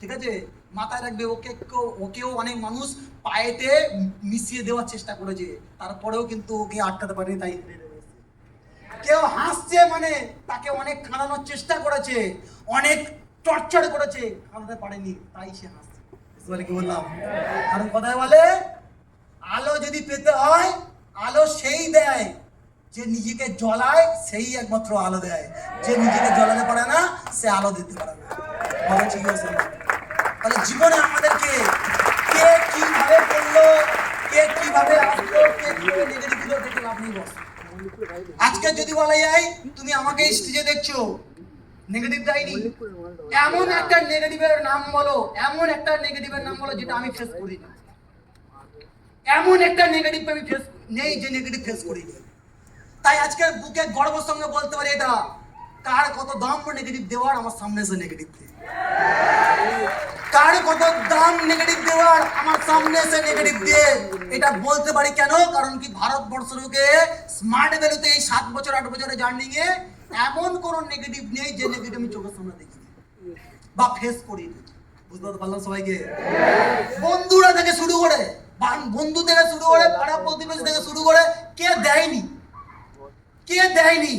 ঠিক আছে, মাথায় রাখবে। ওকেও অনেক মানুষ পায়েতে মিশিয়ে দেওয়ার চেষ্টা করেছে, তারপরেও কিন্তু ওকে আটকাতে পারেনি, তাই কেউ হাসছে মানে তাকে অনেক খানানোর চেষ্টা করেছে, অনেক টর্চার করেছে, খানাতে পারেনি, তাই সে হাসছে। কি বললাম? কারণ কথায় বলে আলো যদি পেতে হয়, আলো সেই দেয় যে নিজেকে জ্বলায়, সেই একমাত্র আলো দেয়। যে নিজেকে জ্বলাতে পারে না সে আলো দিতে পারে না। তাহলে জীবনে আমাদেরকে কে কিভাবে করলো, কে কিভাবে আসলো, কে কিভাবে নেগেটিভ দিল, দেখে লাভ নেই বস। আজকে যদি বলা যায় তুমি আমাকে স্টেজে দেখছো, নেগেটিভ দেয়নি, এমন একটা নেগেটিভের নাম বলো, এমন একটা নেগেটিভের নাম বলো যেটা আমি ফেস করি না। এমন একটা নেগেটিভ আমি ফেস নেই যে নেগেটিভ ফেস করি। তাই আজকে বুকে গর্বের সঙ্গে বলতে পারি এটা কার কত দাম নেগেটিভ দেওয়ার, আমার সামনে এসে নেগেটিভ দিয়ে, কার কত দাম নেগেটিভ দেওয়ার, আমার সামনে এসে নেগেটিভ দিয়ে। এটা বলতে পারি কেন? কারণ কি ভারতবর্ষকে স্মার্ট ভ্যালুতে এই 7 বছর 8 বছরের জার্নি এ এমন কোন নেগেটিভ নেই যে নেগেটিভ আমি চোখের সামনে দেখি বা ফেস করি। বুঝতে পারলাম সবাইকে? বন্ধুরা থেকে শুরু করে, বন্ধু থেকে শুরু করে, পাড়া প্রতিবেশী থেকে শুরু করে, কে দেয়নি? কে দেয়নি?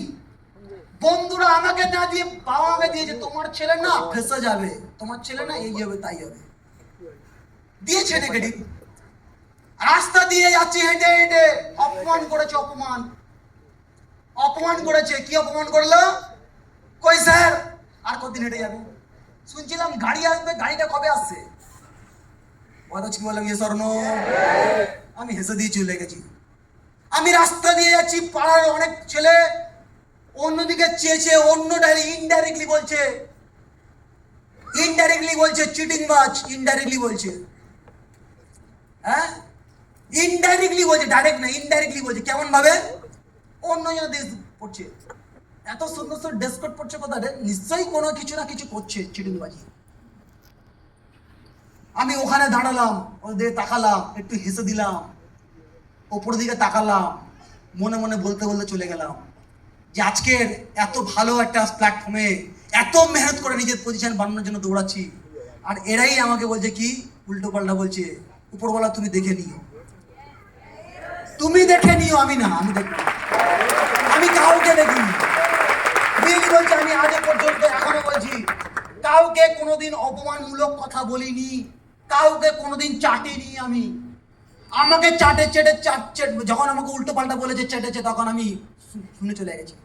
বন্ধুরা আমাকে না দিয়ে বাবা মাকে দিয়েছে, তোমার ছেলে না ফেসে যাবে, তোমার ছেলে না এই হবে তাই হবে, দিয়েছে নেগেটিভ। রাস্তা দিয়ে যাচ্ছে হেঁটে হেঁটে, অপমান করেছে, অপমান অপমান করেছে। কি অপমান করলো? কই স্যার আর কতদিন হেঁটে যাবে? শুনছিলাম গাড়ি আসবে, গাড়িটা কবে আসছে? কথা কি বললাম? ইয়ে স্বর্ণ, আমি হেসে দিয়ে চলে গেছি। আমি রাস্তা দিয়ে যাচ্ছি, পাড়ার অনেক ছেলে অন্যদিকে চেয়েছে, অন্য ইনডাইরেক্টলি বলছে, চিটিং বাজ, ইনডাইরেক্টলি বলছে। হ্যাঁ, ইনডাইরেক্টলি বলছে, ডাইরেক্ট না, ইনডাইরেক্টলি বলছে। কেমন ভাবে? অন্য জন দেশ পড়ছে, এত সুন্দর সুন্দর ড্রেস কোড পড়ছে, কোথায় নিশ্চয়ই কোনো কিছু না কিছু করছে, চিটিং বাজি। আমি ওখানে দাঁড়ালাম, ওদের তাকালাম, একটু হেসে দিলাম, ওপরের দিকে তাকালাম, মনে মনে বলতে বলতে চলে গেলাম যে আজকের এত ভালো একটা প্ল্যাটফর্মে এত মেহনত করে নিজের পজিশন বানানোর জন্য দৌড়াচ্ছি, আর এরাই আমাকে বলছে কি উল্টো পাল্টা বলছে। উপরওয়ালা তুমি দেখে নিও, তুমি দেখে নিও, আমি না, আমি দেখি, আমি কাউকে দেখিনি। রিয়েলি বলছি, আমি আজ পর্যন্ত এখনো বলছি কাউকে কোনোদিন অপমানমূলক কথা বলিনি, কাউকে কোনোদিন চাটিনি। আমি আমাকে যখন আমাকে উল্টো পাল্টা বলেছে, চেটেছে, তখন আমি শুনে চলে গেছি।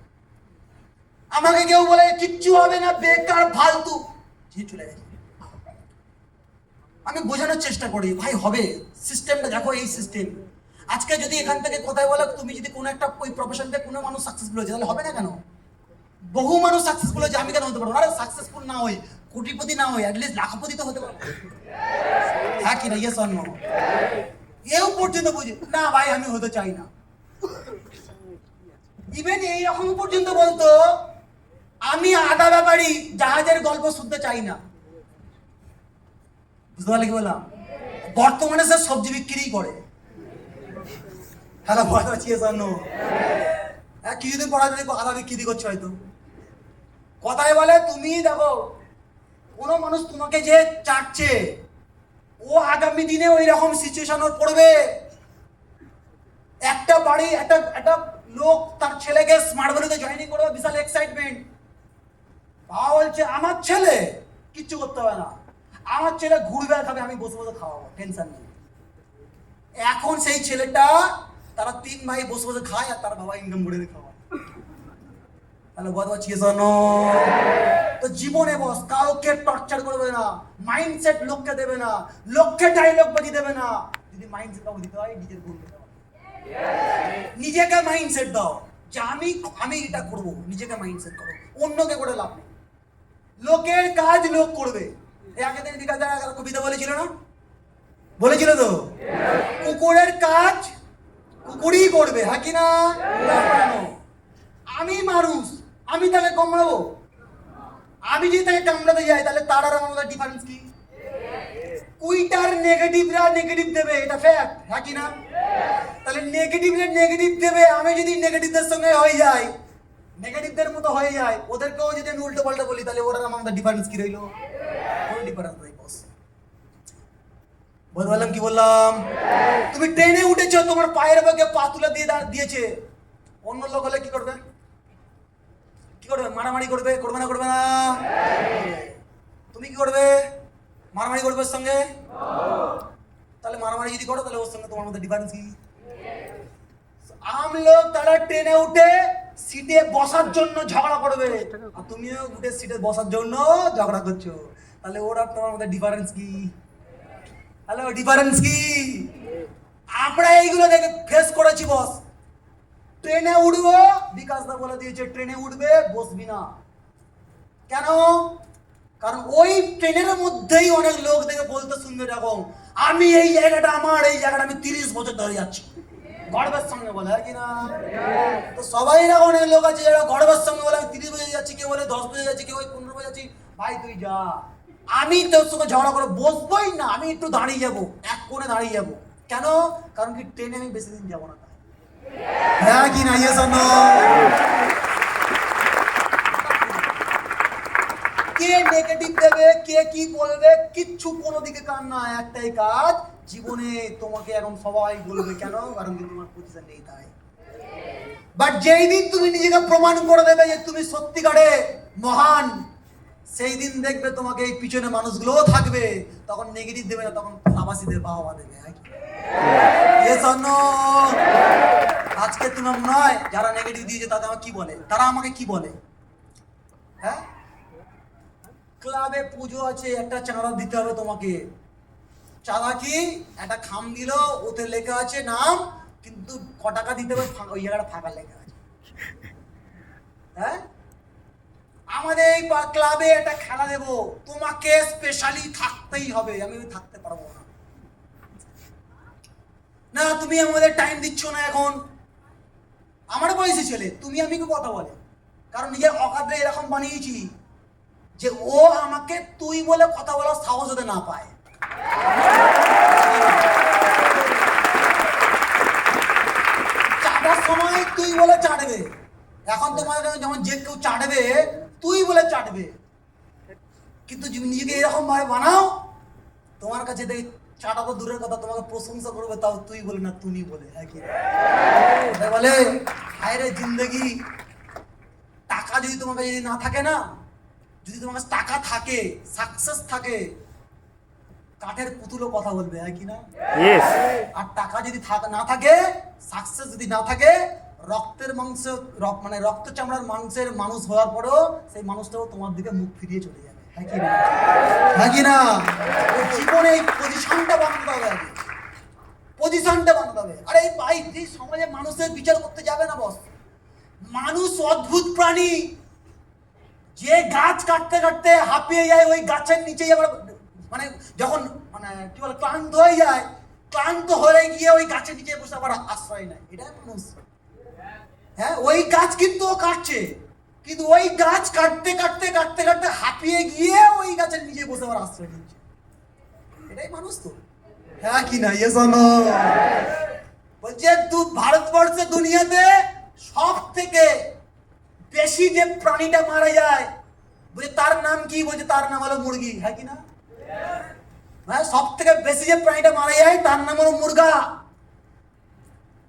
আমাকে কেউ বলে কিচ্ছু হবে না, বেকার ফালতু, চলে গেছে। আমি বোঝানোর চেষ্টা করি, ভাই হবে, সিস্টেমটা দেখো, এই সিস্টেম। আজকে যদি এখান থেকে কোথায় বলো, তুমি যদি কোনো একটা ওই প্রফেশন থেকে কোনো মানুষ সাকসেসফুল হয়েছে, তাহলে হবে না কেন? বহু মানুষ সাকসেসফুল হয়েছে, আমি কেন হতে পারবো? আরে সাকসেসফুল না হই, কোটিপতি না হই, অ্যাটলিস্ট লাখপতি তো হতে পারবো। হ্যাঁ কি না? Yes or no? এও পর্যন্ত বুঝি না ভাই, আমি হতে চাই না। ইভেন এই রকম পর্যন্ত বলতো আমি আদা ব্যাপারী, জাহাজের গল্প শুনতে চাই না। বুঝতে পারলে কি বললাম? বর্তমানে সে সবজি বিক্রি করে। হ্যালো, ভয় পাচ্ছি জন্য কিছুদিন পর দেখবো আদা বিক্রি করছে হয়তো। কথায় বলে, তুমি দেখো কোনো মানুষ তোমাকে যে চাটছে, ও আগামী দিনে ওই রকম সিচুয়েশন ওর পড়বে। একটা বাড়ি, একটা লোক তার ছেলেকে স্মার্ট ভ্যালুতে জয়েনিং করবে, বিশাল এক্সাইটমেন্ট। বাবা বলছে আমার ছেলে কিচ্ছু করতে হবে না, আমার ছেলে ঘুরবে আর খাবে, আমি বসে বসে খাওয়াবো, টেনশন নেই। এখন সেই ছেলেটা, তারা 3 ভাই বসে বসে খায়, আর তার বাবা ইনকাম করে খাওয়া। তাহলে বলতে পারছি তো জীবনে বস কাউকে টর্চার করবে না, মাইন্ডসেট লোককে দেবে না, লোককে ডায়লগ বাজি দেবে না। যদি মাইন্ডসেট কাউকে দিতে হয়, নিজের ভুল দেওয়া, নিজেকে মাইন্ডসেট দাও যে আমি এটা করব, নিজেকে মাইন্ডসেট করো, অন্যকে করে লাভ নেই। লোকের কাজ লোক করবে। এই আগের দিন বিকাশ দা কবিতা বলেছিল না? বলেছিল তো, কুকুরের কাজ কুকুরই করবে, হ্যাঁ কি না? আমি মানুষ, আমি তাকে কামড়াবো? আমি যদি তাকে কামড়াতে যাই, তাহলে তার আর আমার মধ্যে ডিফারেন্স কি? কুইটার নেগেটিভরা নেগেটিভ দেবে, এটা ফ্যাক্ট, হ্যাঁ কি না? তাহলে নেগেটিভরা নেগেটিভ দেবে, আমি যদি নেগেটিভদের সঙ্গে হয়ে যাই, নেগেটিভদের মতো হয়ে যায়, ওদেরকেও যদি আমি উল্টো পাল্টা বলি, তাহলে ওরা আমার মধ্যে ডিফারেন্স কি রইলো? কোনো ডিফারেন্স নাই। বললাম কি বললাম? তুমি ট্রেনে উঠেছো, তোমার পায়ের আগে পা তুলে দিয়েছে, অন্য লোক হলে কি করবে? কি করবে? মারামারি করবে, করবে না? করবে না? তুমি কি করবে? মারামারি করবে ওর সঙ্গে? তাহলে মারামারি যদি করো তাহলে ওর সঙ্গে তোমার মধ্যে ডিফারেন্স কি? আম লোক তারা ট্রেনে উঠে সিটে বসার জন্য ঝগড়া করবে, আর তুমিও উঠে সিটে বসার জন্য ঝগড়া করছো, তাহলে ওরা তোমার মধ্যে ডিফারেন্স কি? হ্যালো, ডিফারেন্স কি? আমরা এইগুলো দেখে ফেস করেছি বস। ট্রেনে উঠবো, বিকাশ দা বলে দিয়েছে ট্রেনে উঠবে, বসবি না। কেন? কারণ ওই ট্রেনের মধ্যেই অনেক লোক দেখে বলতে শুনবে এরকম, আমি এই জায়গাটা আমার, এই জায়গাটা আমি 30 বছর ধরে যাচ্ছি, গর্বের সঙ্গে বলে, কি না? তো সবাই না, অনেক লোক আছে যারা গর্বের সঙ্গে বলে আমি 30 বছর যাচ্ছি, কেউ বলে 10 বছর যাচ্ছি, কেউ 15 বছর যাচ্ছি। ভাই তুই যা, আমি তোর সঙ্গে ঝগড়া করে বসবোই না, আমি একটু দাঁড়িয়ে যাবো, এক কোণে দাঁড়িয়ে যাবো। কেন? কারণ কি ট্রেনে আমি বেশি দিন যাবো না। হ্যাঁ কি না? Yes or no? কে নেগেটিভ দেবে, কে কি বলবে, কিচ্ছু কোনো দিকে কান না, একটাই কাজ, জীবনে তোমাকে এখন সবাই বলবে। কেন? কারণ কি তোমার পজিশন নেই তাই। বাট যেই দিন তুমি নিজেকে প্রমাণ করে দেবে যে তুমি সত্যিকারে মহান, সেই দিন দেখবে তোমাকে এই পিছনে মানুষগুলোও থাকবে, তখন নেগেটিভ দেবে না, তখন আবাসী দেবে, বাহবা দেবে। Yes or no? আজকে তোমার নয়, যারা নেগেটিভ দিয়েছে তারা আমাকে কি বলে? তারা আমাকে কি বলে? হ্যাঁ, ক্লাবে পুজো আছে, একটা চাঁদা দিতে হবে তোমাকে। চাঁদা কি? একটা খাম দিল, ওতে লেখা আছে নাম, কিন্তু ক টাকা দিতে হবে ওই জায়গাটা ফাঁকা লেখা আছে। হ্যাঁ, আমাদের এই ক্লাবে একটা খেলা দেব, তোমাকে স্পেশালি থাকতেই হবে, আমি থাকতে পারবো না। না তুমি আমাদের টাইম দিচ্ছ না, এখন আমার বয়সী ছেলে, তুমি আমি কথা বলে, কারণ নিজের অকাদে এরকম বানিয়েছি যে ও আমাকে তুই বলে কথা বলার সাহস হতে না পায়। চাটার সময় তুই বলে চাটবে, এখন তোমার যেমন যে কেউ চাটবে তুই বলে চাটবে, কিন্তু নিজেকে এরকম ভাবে বানাও, তোমার কাছে দেখি চাটা তো দূরের কথা, তোমাকে প্রশংসা করবে তাও তুই বলে না তুমি বলে। বলে হায় রে জিন্দগি, টাকা যদি তোমার কাছে যদি না থাকে না, যদি তোমার কাছে টাকা থাকে, সাকসেস থাকে, কাঠের পুতুলও কথা বলবে, কি না? আর টাকা যদি না থাকে, সাকসেস যদি না থাকে, রক্তের মাংস, মানে রক্ত চামড়ার মাংসের মানুষ হওয়ার পরেও সেই মানুষটাও তোমার দিকে মুখ ফিরিয়ে চলে যাবে। হ্যাঁ কি না? হ্যাঁ কি না? জীবনে এই পজিশনটা বানাতে হবে, আগে পজিশনটা বানাতে হবে। আরে এই ভাই, যে সমাজে মানুষের বিচার করতে যাবে না বস, মানুষ অদ্ভুত প্রাণী, যে গাছ কাটতে কাটতে হাঁপিয়ে যায়, ওই গাছের নিচেই আবার মানে যখন মানে কি বলে ক্লান্ত হয়ে যায়, ক্লান্ত হয়ে গিয়ে ওই গাছের নিচে বসে আবার আশ্রয় নেয়, এটাই মানুষ। হ্যাঁ, ওই গাছ কিন্তু ও কাটছে, কিন্তু ওই গাছ কাটতে কাটতে কাটতে কাটতে হাঁপিয়ে গিয়ে ওই গাছের নিচে বসে আবার আশ্রয় নিচ্ছে, এটাই মানুষ তো। হ্যাঁ কি না? Yes or no? বলছে ভারতবর্ষে দুনিয়াতে সব থেকে বেশি যে প্রাণীটা মারা যায়, বলছে তার নাম কি? বলছে তার নাম হলো মুরগি। হ্যাঁ কি না? হ্যাঁ, সব থেকে বেশি যে প্রাণীটা মারা যায় তার নাম হলো মুরগা।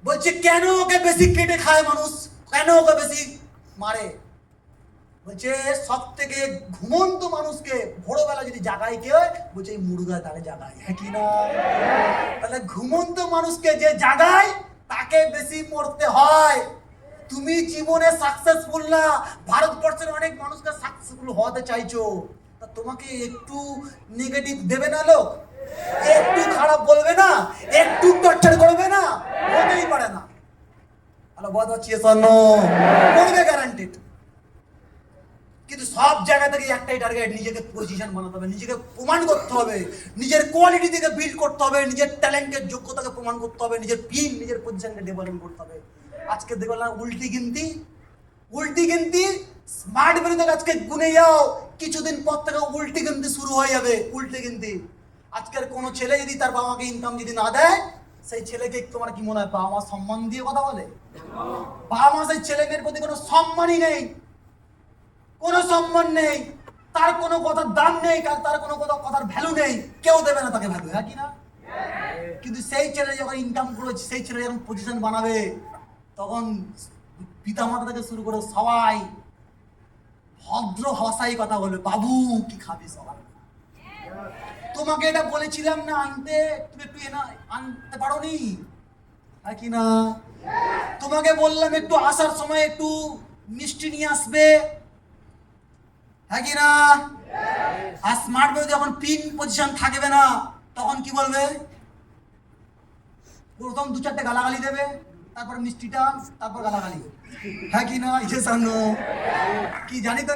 বলছে কেন ওকে বেশি কেটে খায় মানুষ, কেন ওকে বেশি মারে? বলছে সব থেকে ঘুমন্ত মানুষকে ভোরবেলা যদি জাগায় কেউ, বলছে এই মুরগা তাকে জাগায়। হ্যাঁ কি না? তাহলে ঘুমন্ত মানুষকে যে জাগায় তাকে বেশি মরতে হয়। তুমি জীবনে সাকসেসফুল না, ভারতবর্ষের অনেক মানুষকে সাকসেসফুল হতে চাইছো, তা তোমাকে একটু নেগেটিভ দেবে না লোক, একটু খারাপ বলবে না, একটু টর্চার করবে না? হতেই পারে না। হ্যালো, কথা হচ্ছে করবে গ্যারান্টেড। কিন্তু সব জায়গা থেকে একটাই টার্গেট, নিজেকে পজিশন বানাতে হবে, নিজেকে প্রমাণ করতে হবে, নিজের কোয়ালিটি থেকে বিল্ড করতে হবে, নিজের ট্যালেন্টের যোগ্যতাকে প্রমাণ করতে হবে, নিজের টিম, নিজের পজিশনকে ডেভেলপমেন্ট করতে হবে। আজকে দেখলাম উল্টি গিনতি স্মার্ট বেরিতে আজকে গুনে যাও, কিছুদিন পর থেকে উল্টি গিনতি শুরু হয়ে যাবে। উল্টি গিনতি, আজকের কোনো ছেলে যদি তার বাবা মাকে ইনকাম যদি না দেয়, সেই ছেলেকে তোমার কি মনে হয় বাবা মা সম্মান দিয়ে কথা বলে? বাবা মা সেই ছেলে মেয়ের প্রতি কোনো সম্মানই নেই, কোনো সম্মান নেই, তার কোনো কথার দাম নেই, তার কোনো কথার ভ্যালু নেই, কেউ দেবে না তাকে ভ্যালু। হ্যাঁ কি না? কিন্তু সেই ছেলে যখন ইনকাম করে, সেই ছেলে যখন পজিশন বানাবে, তখন পিতামাতা থেকে শুরু করে সবাই ভদ্র ভাষায় কথা বলবে, বাবু কি খাবি সবাই। তোমাকে এটা বলেছিলাম না আনতে, তুমি একটু আনতে পারোনি, হ্যাঁ কি না? তোমাকে বললাম একটু আসার সময় একটু মিষ্টি নিয়ে আসবে, হ্যাঁ কি না? আর স্মার্ট ভ্যালু যখন পিন পজিশন থাকবে না, তখন কি বলবে? প্রথম 2-4টে গালাগালি দেবে, তারপর মিষ্টিটা, তারপর গালাগালি, হ্যাঁ কি না? কি জানি তো।